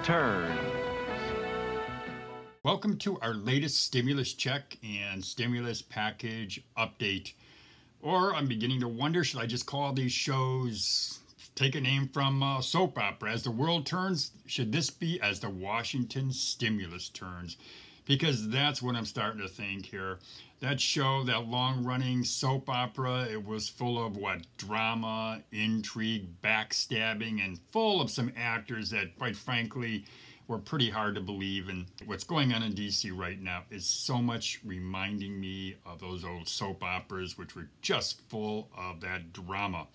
Turns. Welcome to our latest stimulus check and stimulus package update. Or I'm beginning to wonder, should I just call these shows, take a name from soap opera? As the world turns, should this be as the Washington stimulus turns? Because that's what I'm starting to think here. That show, that long-running soap opera, it was full of drama, intrigue, backstabbing, and full of some actors that, quite frankly, were pretty hard to believe. And what's going on in DC right now is so much reminding me of those old soap operas, which were just full of that drama.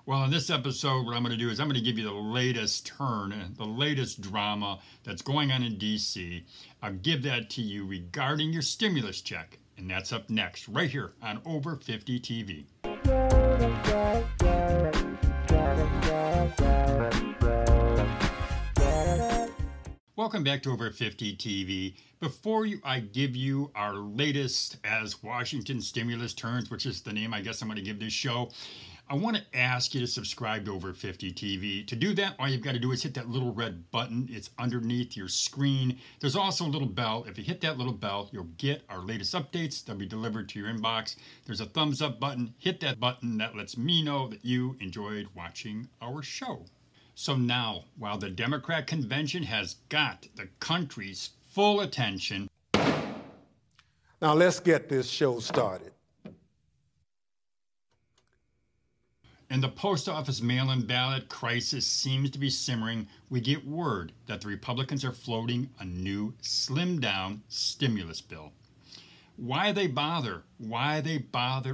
Well, in this episode, what I'm going to do is I'm going to give you the latest turn, the latest drama that's going on in DC. I'll give that to you regarding your stimulus check. And that's up next, right here on Over 50 TV. Welcome back to Over 50 TV. Before I give you our latest as Washington stimulus turns, which is the name I guess I'm going to give this show, I want to ask you to subscribe to Over 50 TV. To do that, all you've got to do is hit that little red button. It's underneath your screen. There's also a little bell. If you hit that little bell, you'll get our latest updates. They'll be delivered to your inbox. There's a thumbs up button. Hit that button. That lets me know that you enjoyed watching our show. So now, while the Democrat convention has got the country's full attention, now let's get this show started. and the post office mail-in ballot crisis seems to be simmering, we get word that the Republicans are floating a new slimmed-down stimulus bill. Why they bother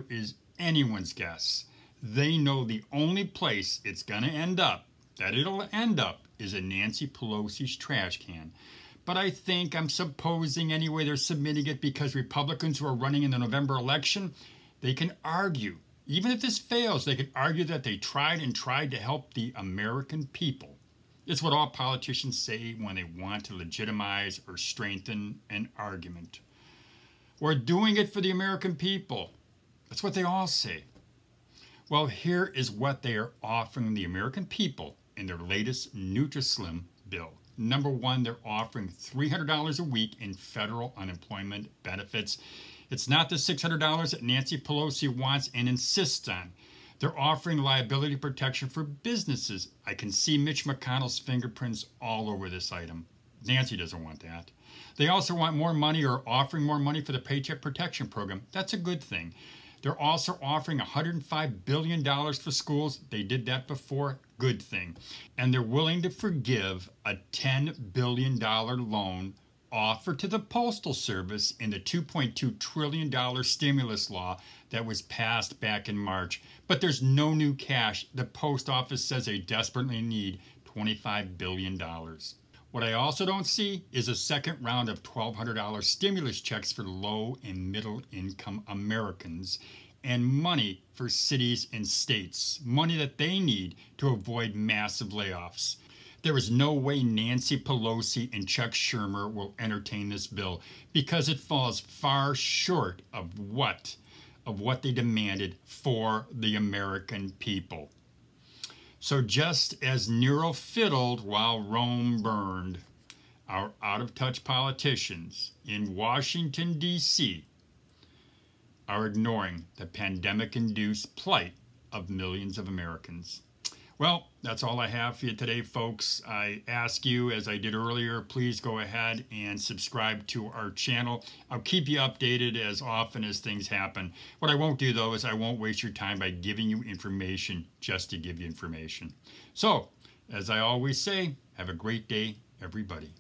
is anyone's guess. They know the only place it's going to end up, is in Nancy Pelosi's trash can. But I'm supposing anyway they're submitting it because Republicans who are running in the November election, they can argue. Even if this fails, they can argue that they tried to help the American people. It's what all politicians say when they want to legitimize or strengthen an argument. We're doing it for the American people. That's what they all say. Well, here is what they are offering the American people in their latest NutriSlim bill. Number one, they're offering $300 a week in federal unemployment benefits. It's not the $600 that Nancy Pelosi wants and insists on. They're offering liability protection for businesses. I can see Mitch McConnell's fingerprints all over this item. Nancy doesn't want that. They also want more money or offering more money for the Paycheck protection program. That's a good thing. They're also offering $105 billion for schools. They did that before. Good thing. And they're willing to forgive a $10 billion loan offered to the Postal Service in the $2.2 trillion stimulus law that was passed back in March. But there's no new cash. The post office says they desperately need $25 billion. What I also don't see is a second round of $1,200 stimulus checks for low and middle income Americans and money for cities and states, money that they need to avoid massive layoffs. There is no way Nancy Pelosi and Chuck Schumer will entertain this bill because it falls far short of what they demanded for the American people. So just as Nero fiddled while Rome burned, our out-of-touch politicians in Washington, D.C. are ignoring the pandemic-induced plight of millions of Americans. Well, that's all I have for you today, folks. I ask you, as I did earlier, please go ahead and subscribe to our channel. I'll keep you updated as often as things happen. What I won't do, though, is I won't waste your time by giving you information just to give you information. So, as I always say, have a great day, everybody.